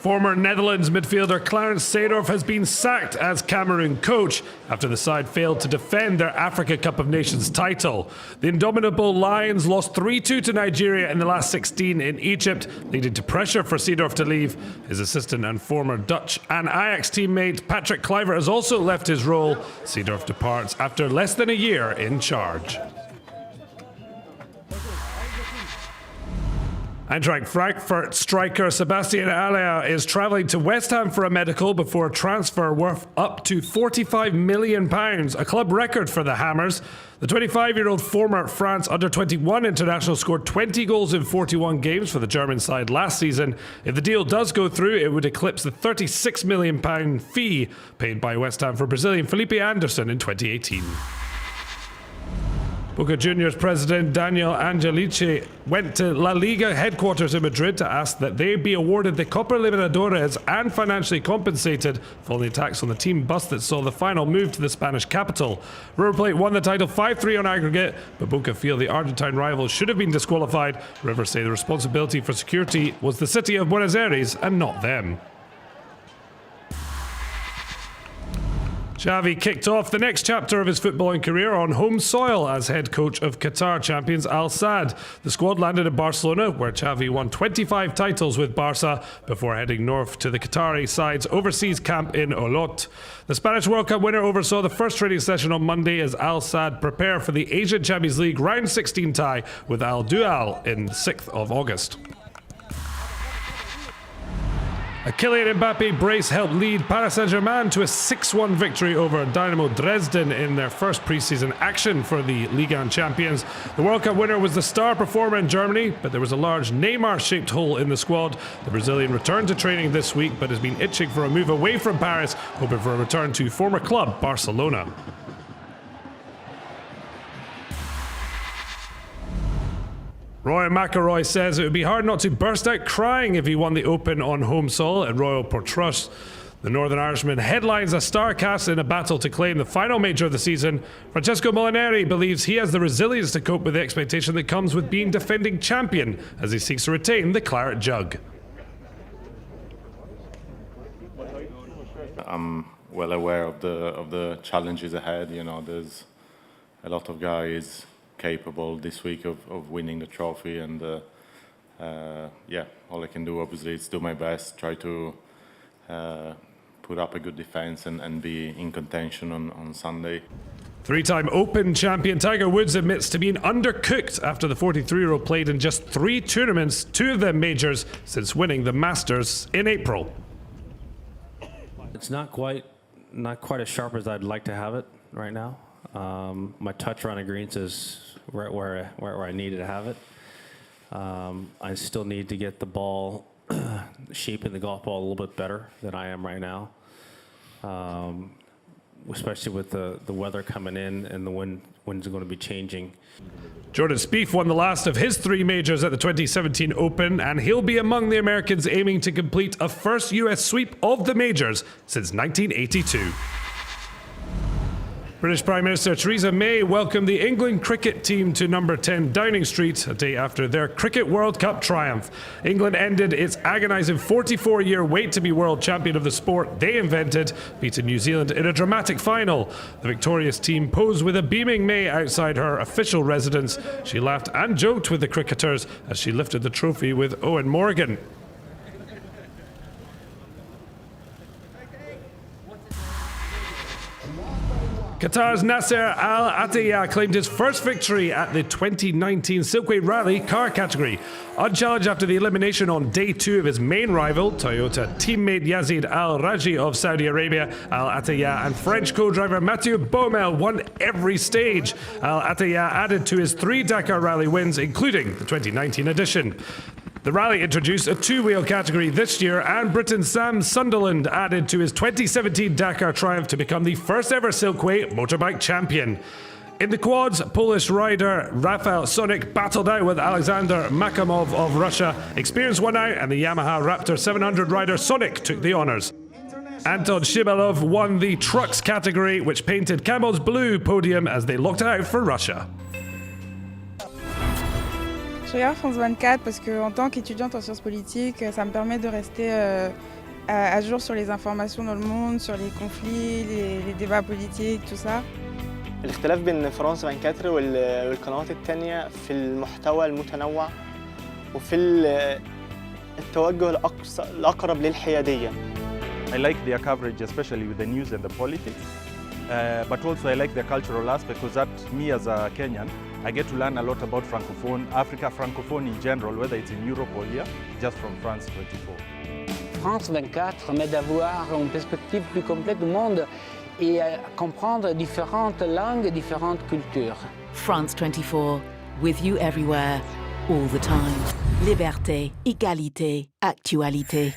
Former Netherlands midfielder Clarence Seedorf has been sacked as Cameroon coach after the side failed to defend their Africa Cup of Nations title. The indomitable Lions lost 3-2 to Nigeria in the last 16 in Egypt, leading to pressure for Seedorf to leave. His assistant and former Dutch and Ajax teammate Patrick Kluivert has also left his role. Seedorf departs after less than a year in charge. Eintracht Frankfurt striker Sebastian Haller is travelling to West Ham for a medical before a transfer worth up to £45 million, a club record for the Hammers. The 25-year-old former France under-21 international scored 20 goals in 41 games for the German side last season. If the deal does go through, it would eclipse the £36 million fee paid by West Ham for Brazilian Felipe Anderson in 2018. Boca Juniors president Daniel Angelici went to La Liga headquarters in Madrid to ask that they be awarded the Copa Libertadores and financially compensated following attacks on the team bus that saw the final move to the Spanish capital. River Plate won the title 5-3 on aggregate, but Boca feel the Argentine rivals should have been disqualified. River say the responsibility for security was the city of Buenos Aires and not them. Xavi kicked off the next chapter of his footballing career on home soil as head coach of Qatar champions Al Sadd. The squad landed in Barcelona, where Xavi won 25 titles with Barca before heading north to the Qatari side's overseas camp in Olot. The Spanish World Cup winner oversaw the first training session on Monday as Al Sadd prepare for the Asian Champions League round 16 tie with Al Dual in 6th of August. A Kylian Mbappe brace helped lead Paris Saint-Germain to a 6-1 victory over Dynamo Dresden in their first pre-season action for the Ligue 1 champions. The World Cup winner was the star performer in Germany, but there was a large Neymar-shaped hole in the squad. The Brazilian returned to training this week, but has been itching for a move away from Paris, hoping for a return to former club Barcelona. Roy McIlroy says it would be hard not to burst out crying if he won the Open on home soil at Royal Portrush. The Northern Irishman headlines a star cast in a battle to claim the final major of the season. Francesco Molinari believes he has the resilience to cope with the expectation that comes with being defending champion as he seeks to retain the claret jug. I'm well aware of the challenges ahead. You know, there's a lot of guys capable this week of winning the trophy, and yeah, all I can do obviously is do my best, try to put up a good defense and be in contention on Sunday. Three-time Open champion Tiger Woods admits to being undercooked after the 43-year-old played in just 3 tournaments, 2 of them majors, since winning the Masters in April. It's not quite as sharp as I'd like to have it right now. My touch around the greens is where I needed to have it. I still need to get the ball, shaping the golf ball a little bit better than I am right now, especially with the weather coming in and the wind's going to be changing. Jordan Spieth won the last of his 3 majors at the 2017 Open, and he'll be among the Americans aiming to complete a first US sweep of the majors since 1982. British Prime Minister Theresa May welcomed the England cricket team to number 10 Downing Street a day after their Cricket World Cup triumph. England ended its agonising 44-year wait to be world champion of the sport they invented, beating New Zealand in a dramatic final. The victorious team posed with a beaming May outside her official residence. She laughed and joked with the cricketers as she lifted the trophy with Eoin Morgan. Qatar's Nasser Al Attiyah claimed his first victory at the 2019 Silkway Rally car category. Unchallenged after the elimination on day 2 of his main rival, Toyota teammate Yazid Al Raji of Saudi Arabia, Al Attiyah and French co-driver Mathieu Baumel won every stage. Al Attiyah added to his 3 Dakar Rally wins, including the 2019 edition. The rally introduced a 2-wheel category this year, and Britain's Sam Sunderland added to his 2017 Dakar triumph to become the first ever Silkway motorbike champion. In the quads, Polish rider Rafał Sonik battled out with Alexander Makamov of Russia. Experience won out, and the Yamaha Raptor 700 rider Sonik took the honours. Anton Shibalov won the trucks category, which painted Camel's blue podium as they looked out for Russia. Je regarde France 24 parce qu'en tant qu'étudiante en sciences politiques, ça me permet de rester à jour sur les informations dans le monde, sur les conflits, les débats politiques, tout ça. الاختلاف بين فرانس 24 والقنوات التانية في المحتوى المتنوع وفي التوجه الأقرب للحيادية. I like their coverage, especially with the news and the politics, but also I like the cultural aspect because that, me as a Kenyan, I get to learn a lot about Francophone, Africa, Francophone in general, whether it's in Europe or here, just from France 24. France 24 m'aide à voir une perspective plus complète du monde et à comprendre différentes langues et différentes cultures. France 24, with you everywhere, all the time. Liberté, égalité, actualité.